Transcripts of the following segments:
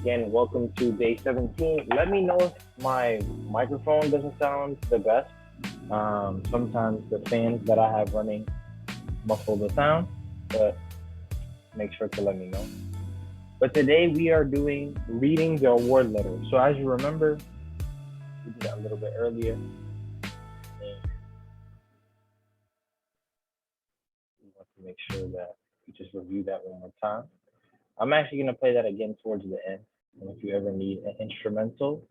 Again, welcome to day 17. Let me know if my microphone doesn't sound the best. Sometimes the fans that I have running muffle the sound, but make sure to let me know. But today we are doing reading the award letter. So as you remember, we did that a little bit earlier, and we want to make sure that we just review that one more time. I'm actually going to play that again towards the end. And if you ever need an instrumental,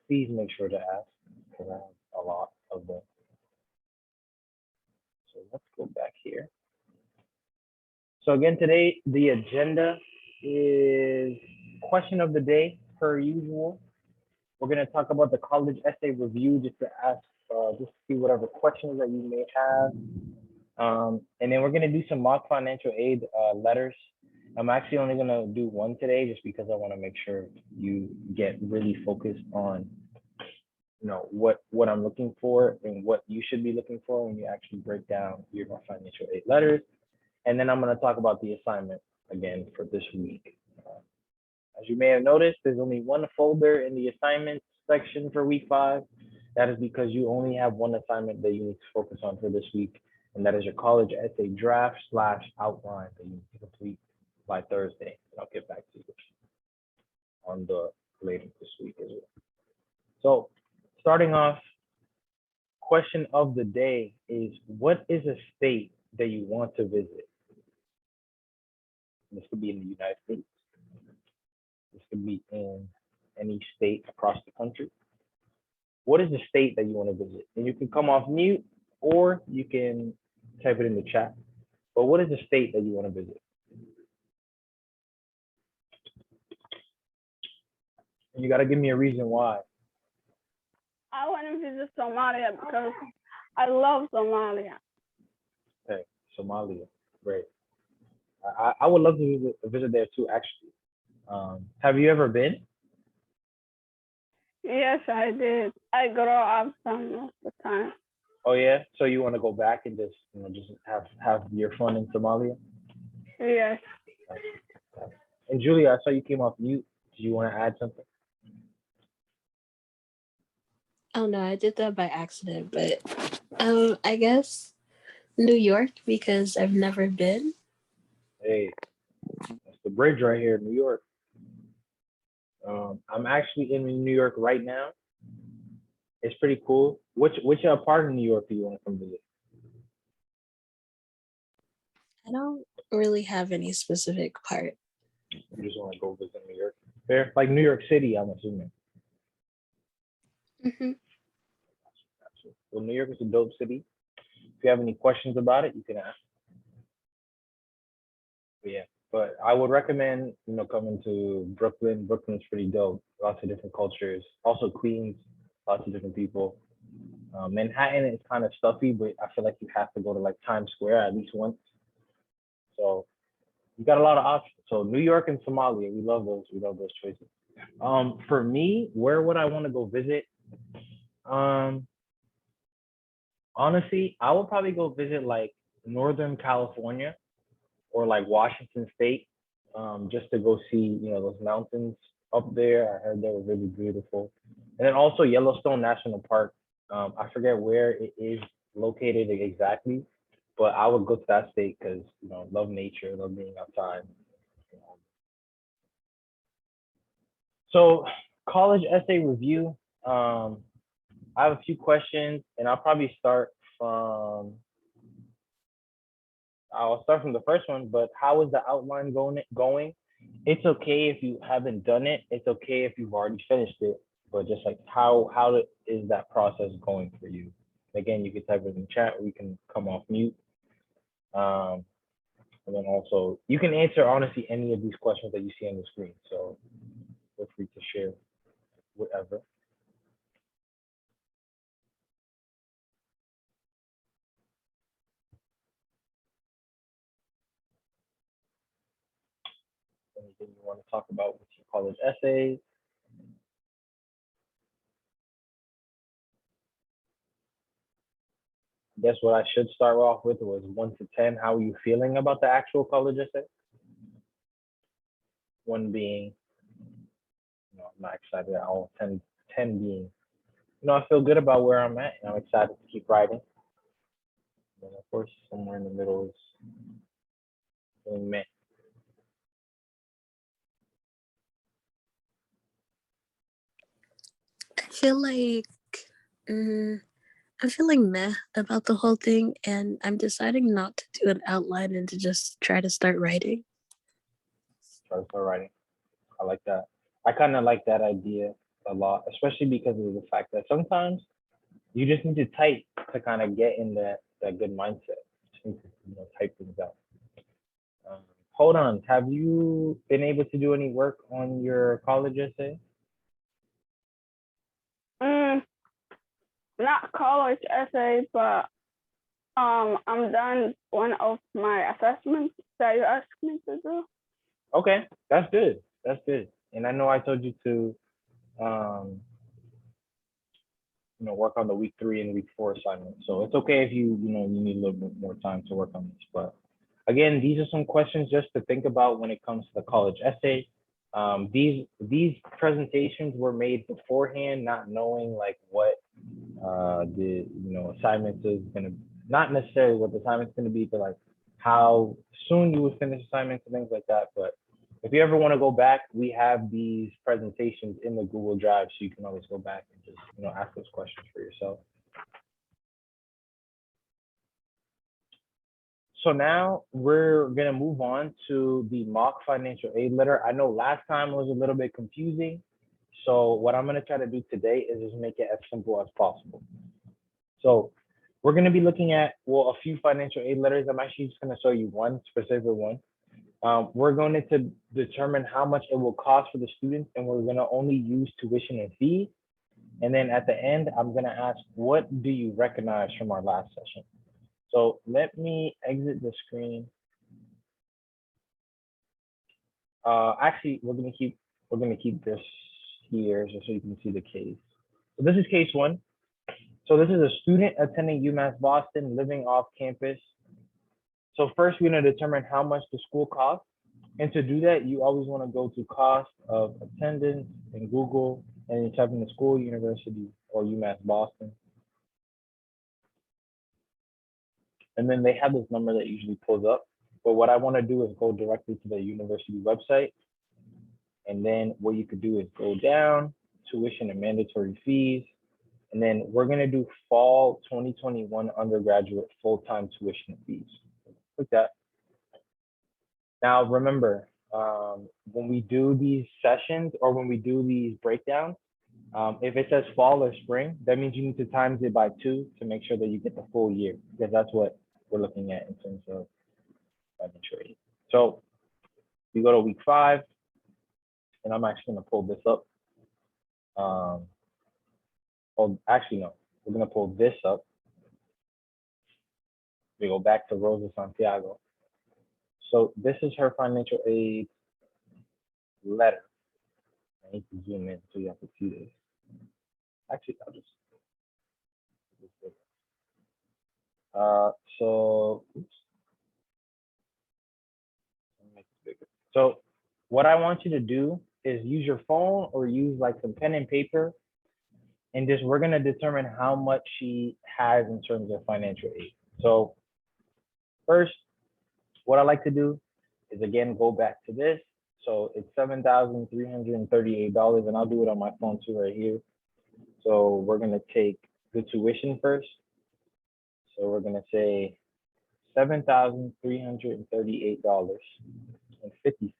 please make sure to ask because I have a lot of them. So let's go back here. So again, today the agenda is question of the day per usual. We're going to talk about the college essay review just to ask, just to see whatever questions that you may have. And then we're going to do some mock financial aid letters. I'm actually only going to do one today just because I want to make sure you get really focused on what I'm looking for and what you should be looking for when you actually break down your financial aid letters. And then I'm going to talk about the assignment again for this week. As you may have noticed, there's only one folder in the assignment section for week 5. That is because you only have one assignment that you need to focus on for this week, and that is your college essay draft / outline that you need to complete by Thursday. And I'll get back to you on the later this week as well. So starting off, question of the day is, what is a state that you want to visit? This could be in the United States. This could be in any state across the country. What is the state that you want to visit? And you can come off mute or you can type it in the chat. But what is the state that you want to visit? And you got to give me a reason why. I want to visit Somalia because I love Somalia. Okay, Somalia, great. I would love to visit there too, actually. Have you ever been? Yes, I did. I grow up some of the time. Oh yeah, so you want to go back and just have your fun in Somalia? Yes. And Julia, I saw you came off mute. Do you want to add something? Oh no, I did that by accident, but I guess New York because I've never been. Hey, that's the bridge right here, New York. I'm actually in New York right now. It's pretty cool. Which part of New York do you want to come visit? I don't really have any specific part. You just want to go visit New York? Fair, like New York City, I'm assuming. Mm-hmm. Well, New York is a dope city. If you have any questions about it, you can ask. But yeah, but I would recommend coming to Brooklyn. Brooklyn's pretty dope. Lots of different cultures. Also Queens, lots of different people. Manhattan is kind of stuffy, but I feel like you have to go to like Times Square at least once. So you got a lot of options. So New York and Somalia, we love those. We love those choices. For me, where would I want to go visit? Honestly, I would probably go visit like Northern California or like Washington State, just to go see those mountains up there. I heard they were really beautiful, and then also Yellowstone National Park. I forget where it is located exactly, but I would go to that state because love nature, love being outside. So college essay review. I have a few questions, and I'll probably I'll start from the first one. But how is the outline going? It's okay if you haven't done it. It's okay if you've already finished it. But just like how is that process going for you? Again, you can type it in the chat, or you can come off mute. And then also you can answer honestly any of these questions that you see on the screen. So feel free to share whatever. Anything you want to talk about with your college essays? I guess what I should start off with was 1 to 10. How are you feeling about the actual college essay? 1 being I'm not excited at all. 10 being, I feel good about where I'm at, and I'm excited to keep writing. And of course, somewhere in the middle is feeling meh. I feel like I'm feeling meh about the whole thing, and I'm deciding not to do an outline and to just try to start writing. Try to start writing. I like that. I kind of like that idea a lot, especially because of the fact that sometimes you just need to type to kind of get in that good mindset. Just need to, type things out. Hold on. Have you been able to do any work on your college essay? Not college essay, but I'm done one of my assessments that you asked me to do. Okay, that's good. That's good. And I know I told you to, work on the week 3 and week 4 assignments. So it's okay if you need a little bit more time to work on this. But again, these are some questions just to think about when it comes to the college essay. These presentations were made beforehand, not knowing like what the assignments is gonna, not necessarily what the assignment's gonna be, but like how soon you would finish assignments and things like that. But if you ever want to go back, we have these presentations in the Google Drive, so you can always go back and just ask those questions for yourself. So now we're gonna move on to the mock financial aid letter. I know last time was a little bit confusing, so what I'm gonna try to do today is just make it as simple as possible. So we're gonna be looking at, well, a few financial aid letters. I'm actually just gonna show you one specific one. We're going to determine how much it will cost for the students, and we're gonna only use tuition and fees. And then at the end, I'm gonna ask, what do you recognize from our last session? So let me exit the screen. Actually, we're gonna keep this here just so you can see the case. So this is case 1. So this is a student attending UMass Boston, living off campus. So first, we're gonna determine how much the school costs. And to do that, you always wanna go to cost of attendance in Google, and you type in the school, university, or UMass Boston. And then they have this number that usually pulls up. But what I wanna do is go directly to the university website. And then what you could do is go down, tuition and mandatory fees. And then we're gonna do fall 2021 undergraduate full-time tuition fees. Click that. Now remember, when we do these sessions or when we do these breakdowns, if it says fall or spring, that means you need to times it by 2 to make sure that you get the full year, because that's what we're looking at in terms of financial aid. So you go to week 5, and I'm actually gonna pull this up. Oh, actually no, we're gonna pull this up. We go back to Rosa Santiago. So this is her financial aid letter. I need to zoom in so you have to see this. Actually, I'll just. So, oops. Make it bigger. So what I want you to do is use your phone or use like some pen and paper, and just we're gonna determine how much she has in terms of financial aid. So first, what I like to do is again go back to this. So it's $7,338, and I'll do it on my phone too right here. So we're gonna take the tuition first. So we're gonna say $7,338.50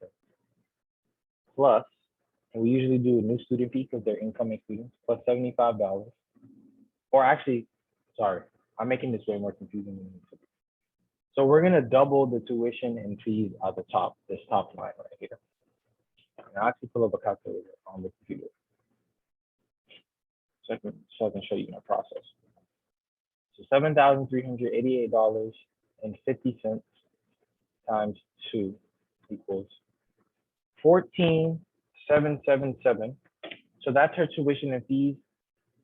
plus, and we usually do a new student fee because they're incoming students, plus $75. Or actually, sorry, I'm making this way more confusing than it needs to be. So we're gonna double the tuition and fees at the top, this top line right here. And I'll actually pull up a calculator on the computer so I can show you my process. So $7,388.50 times 2 equals 14,777. So that's her tuition and fees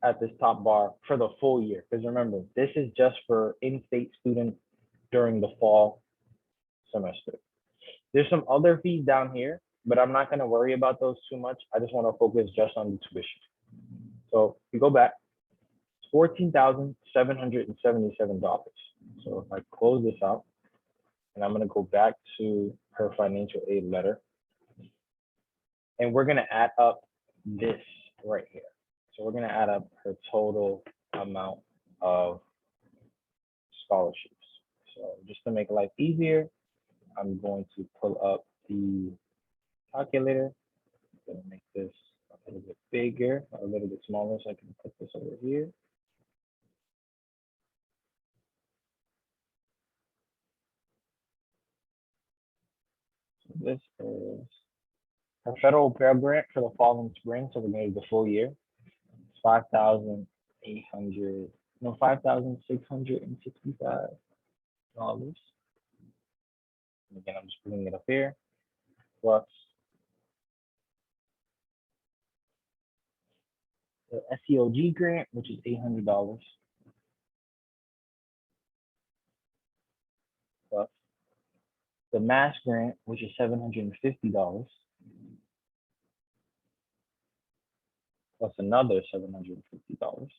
at this top bar for the full year. Because remember, this is just for in-state students during the fall semester. There's some other fees down here, but I'm not gonna worry about those too much. I just wanna focus just on the tuition. So if you go back, it's $14,777. So if I close this out, and I'm gonna go back to her financial aid letter, and we're gonna add up this right here. So we're gonna add up her total amount of scholarships. So just to make life easier, I'm going to pull up the calculator. I'm gonna make this a little bit bigger, a little bit smaller, so I can put this over here. So this is a federal Pell Grant for the fall and spring, so we're gonna do the full year. It's $5,665. Again, I'm just putting it up here, plus the SEOG grant, which is $800, plus the MASH grant, which is $750, plus another $750,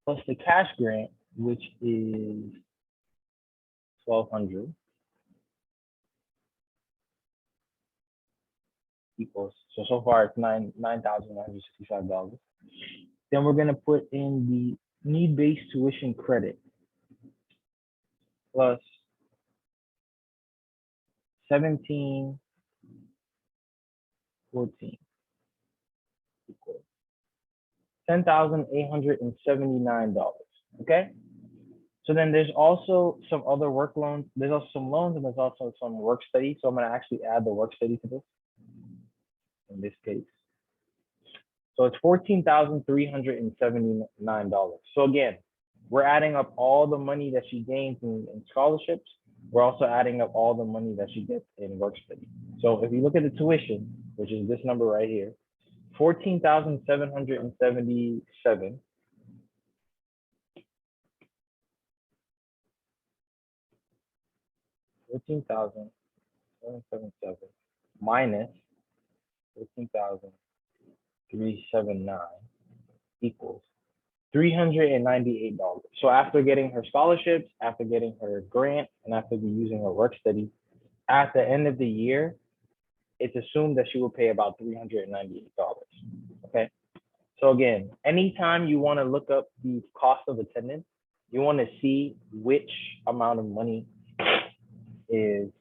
plus the cash grant, which is $1,200, equals, so far it's $9,965. Then we're gonna put in the need-based tuition credit, plus 1714 equals $10,879. Okay. So then there's also some other work loans. There's also some loans and there's also some work study. So I'm going to actually add the work study to this in this case. So it's $14,379. So again, we're adding up all the money that she gains in scholarships. We're also adding up all the money that she gets in work study. So if you look at the tuition, which is this number right here, 14,777 14,777 minus 14,379 equals $398. So after getting her scholarships, after getting her grant, and after using her work study, at the end of the year, it's assumed that she will pay about $398. Okay. So again, anytime you want to look up the cost of attendance, you want to see which amount of money is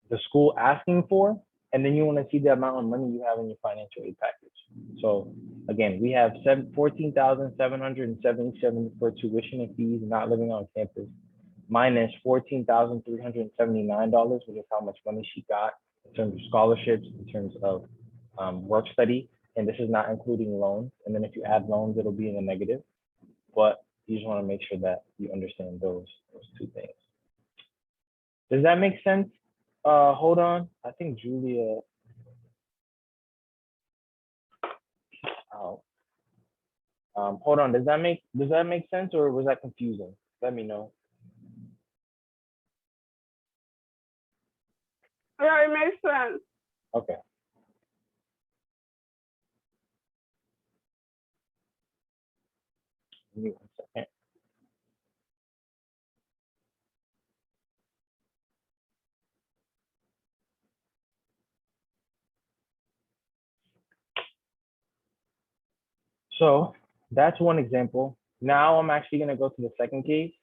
the school asking for, and then you want to see the amount of money you have in your financial aid package. So again, we have 14,777 for tuition and fees not living on campus, minus $14,379, which is how much money she got in terms of scholarships, in terms of work study, and this is not including loans. And then if you add loans, it'll be in the negative. But you just want to make sure that you understand those two things. Does that make sense? Hold on. I think Julia. Hold on. Does that make sense, or was that confusing? Let me know. Yeah, it makes sense. Okay. Give me 1 second. So that's one example. Now I'm actually going to go to the second case.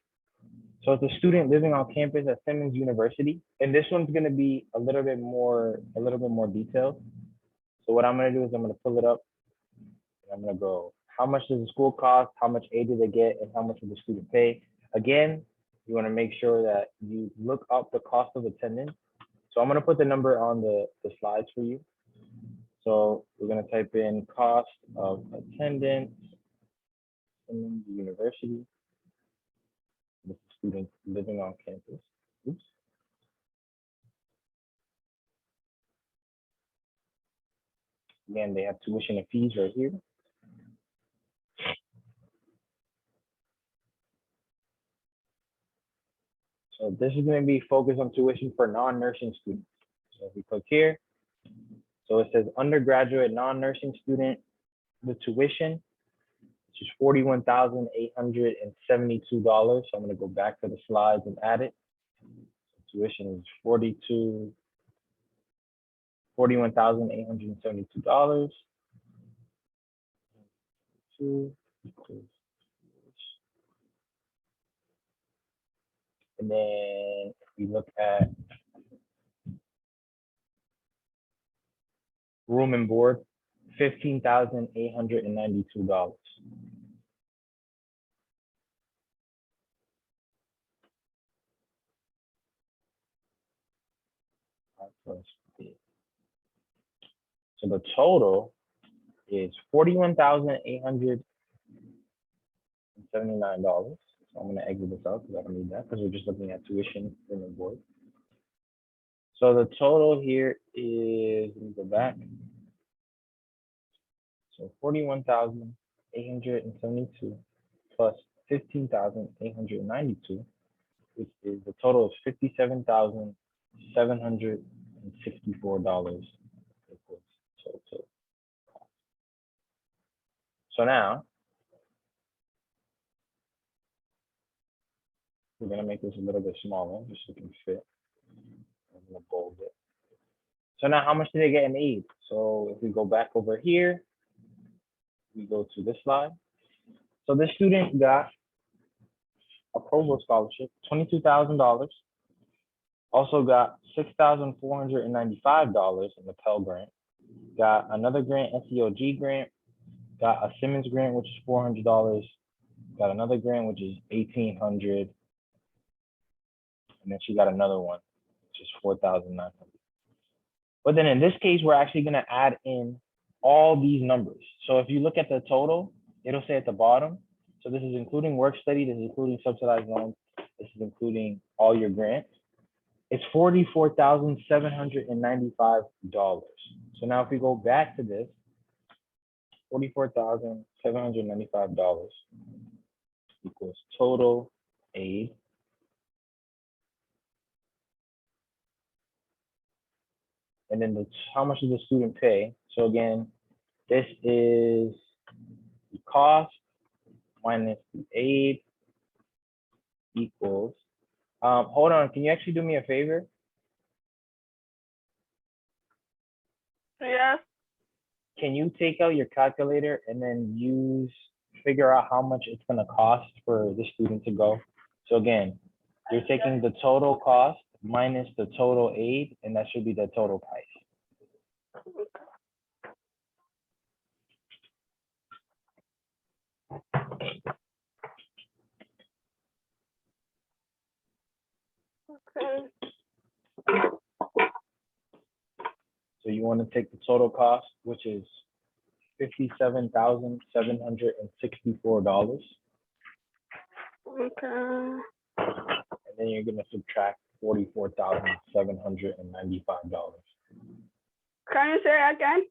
So it's a student living on campus at Simmons University, and this one's going to be a little bit more detailed. So what I'm going to do is I'm going to pull it up, and I'm going to go, how much does the school cost? How much aid do they get? And how much does the student pay? Again, you want to make sure that you look up the cost of attendance. So I'm going to put the number on the slides for you. So we're going to type in cost of attendance, Simmons University, the student living on campus. Oops. Again, they have tuition and fees right here. So this is going to be focused on tuition for non-nursing students. So if we click here, so it says undergraduate non-nursing student, the tuition, which is $41,872. So I'm going to go back to the slides and add it. Tuition is $41,872. And then if we look at room and board, $15,892. So the total is $41,879. So I'm going to exit this out because I don't need that because we're just looking at tuition, room and board. So the total here is, let me go back. So 41,872 plus 15,892, which is the total is $57,764 total. So now we're gonna make this a little bit smaller just so it can fit. I'm gonna bold it. So now how much did they get in aid? So if we go back over here, we go to this slide. So this student got a Pro Bowl scholarship, $22,000. Also got $6,495 in the Pell Grant. Got another grant, SEOG grant. Got a Simmons grant, which is $400. Got another grant, which is $1,800. And then she got another one, which is $4,900. But then in this case, we're actually going to add in all these numbers. So if you look at the total, it'll say at the bottom. So this is including work study, this is including subsidized loans, this is including all your grants. It's $44,795. So now if we go back to this, $44,795 equals total aid. And then how much does the student pay? So again, this is the cost minus the aid equals, hold on, can you actually do me a favor? Yes. Can you take out your calculator and then figure out how much it's gonna cost for the student to go? So again, you're taking the total cost minus the total aid, and that should be the total price. Okay. So you want to take the total cost, which is $57,764. Okay. And then you're going to subtract $44,795. Can you say it again?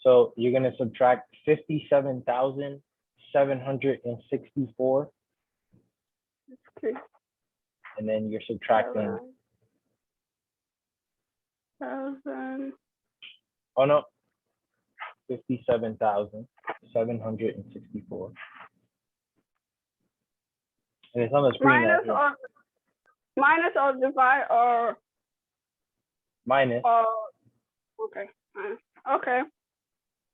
So you're going to subtract $57,764, Okay. and then you're subtracting, 1,000. oh no, 57,764. And it's on the screen. Minus or divide or minus, okay. Okay.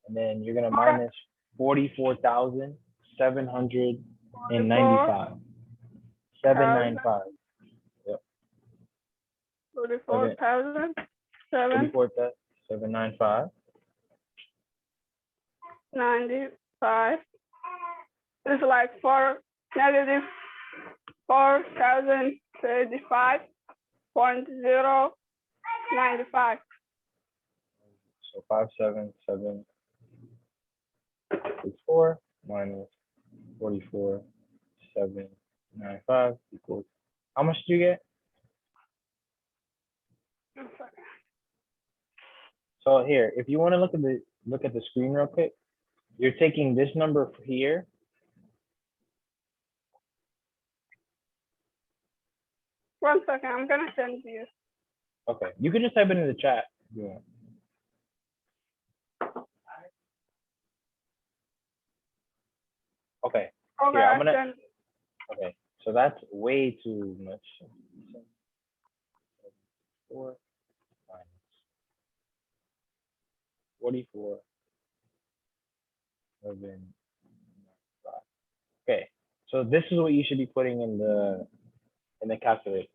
and then you're gonna minus 44,795. 795. Yep. 44,000. 44,795. 95. It's like negative 4,035.095. So 57764 minus 44,795 equals, how much do you get? So here, if you want to look at the screen real quick, you're taking this number here. 1 second. I'm gonna send you. Okay, you can just type it in the chat if you want. Okay, Okay, Here, I'm I gonna- sent. okay, so that's way too much. 4 minus 44, 11, 5. Okay, so this is what you should be putting in the calculator.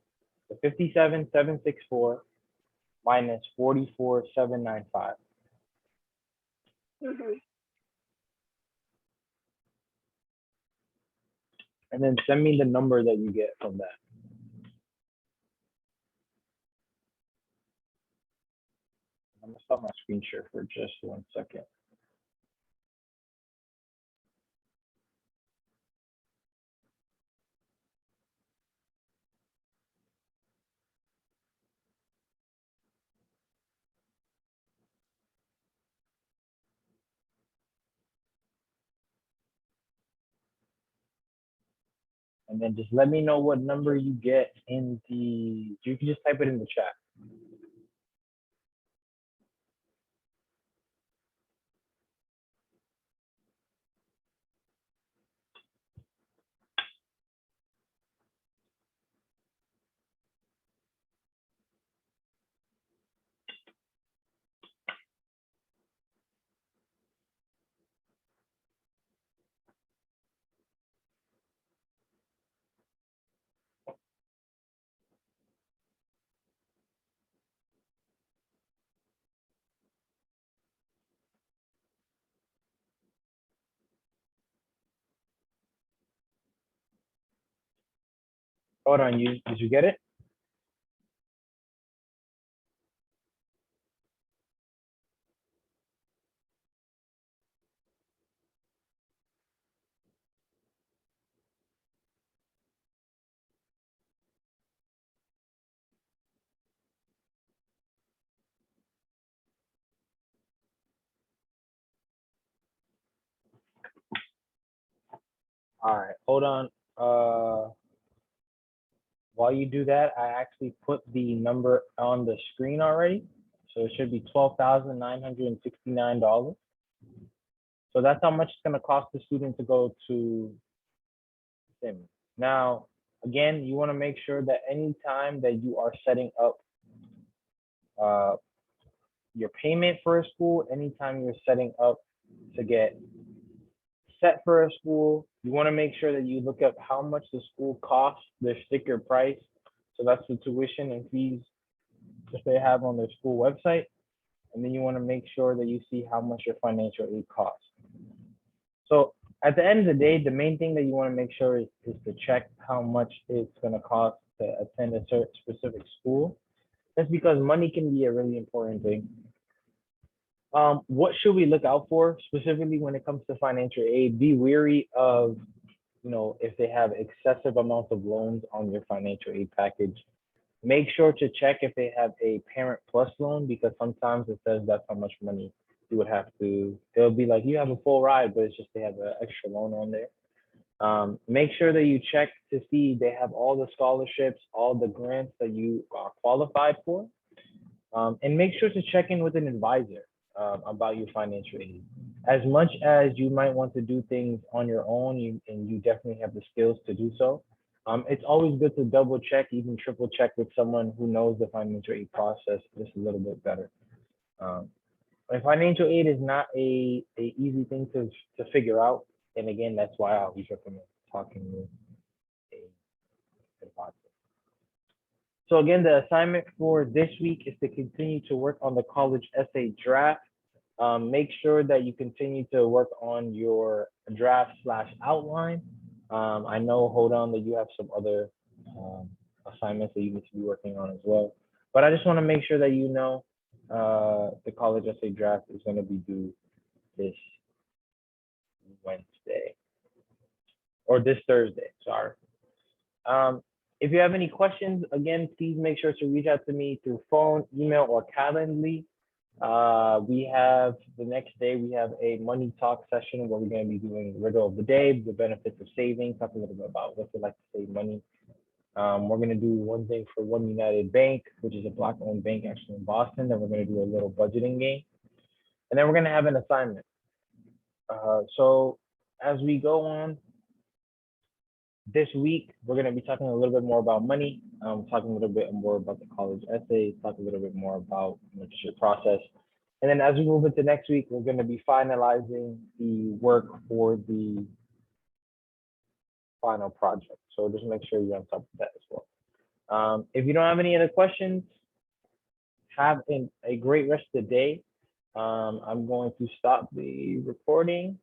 The 57,764 minus 44,795. Mhm. And then send me the number that you get from that. I'm gonna stop my screen share for just 1 second. And then just let me know what number you get in the, you can just type it in the chat. Hold on, did you get it? All right, hold on. While you do that, I actually put the number on the screen already. So it should be $12,969. So that's how much it's gonna cost the student to go to SIM. Now, again, you wanna make sure that anytime that you are setting up your payment for a school, anytime you're setting up to get set for a school, you want to make sure that you look up how much the school costs, their sticker price. So that's the tuition and fees that they have on their school website. And then you want to make sure that you see how much your financial aid costs. So at the end of the day, the main thing that you want to make sure is to check how much it's going to cost to attend a certain specific school. That's because money can be a really important thing. What should we look out for specifically when it comes to financial aid? Be wary of, if they have excessive amounts of loans on your financial aid package. Make sure to check if they have a Parent Plus loan, because sometimes it says that's how much money you would have to. They'll be like, you have a full ride, but it's just they have an extra loan on there. Make sure that you check to see they have all the scholarships, all the grants that you are qualified for. And make sure to check in with an advisor about your financial aid. As much as you might want to do things on your own, and you definitely have the skills to do so, it's always good to double check, even triple check with someone who knows the financial aid process just a little bit better. And financial aid is not a easy thing to figure out. And again, that's why I always recommend talking with an advisor. So again, the assignment for this week is to continue to work on the college essay draft. Make sure that you continue to work on your draft/outline. I know, hold on, that you have some other assignments that you need to be working on as well. But I just want to make sure that you know the college essay draft is going to be due this Wednesday, or this Thursday, sorry. If you have any questions, again, please make sure to reach out to me through phone, email, or Calendly. We have the next day, we have a money talk session where we're going to be doing the riddle of the day, the benefits of saving, talk a little bit about what they like to save money. We're gonna do one thing for One United Bank, which is a Black-owned bank actually in Boston. Then we're gonna do a little budgeting game, and then we're gonna have an assignment. So as we go on this week, we're gonna be talking a little bit more about money, talking a little bit more about the college essays, talk a little bit more about just your process. And then as we move into next week, we're gonna be finalizing the work for the final project. So just make sure you're on top of that as well. If you don't have any other questions, have a great rest of the day. I'm going to stop the recording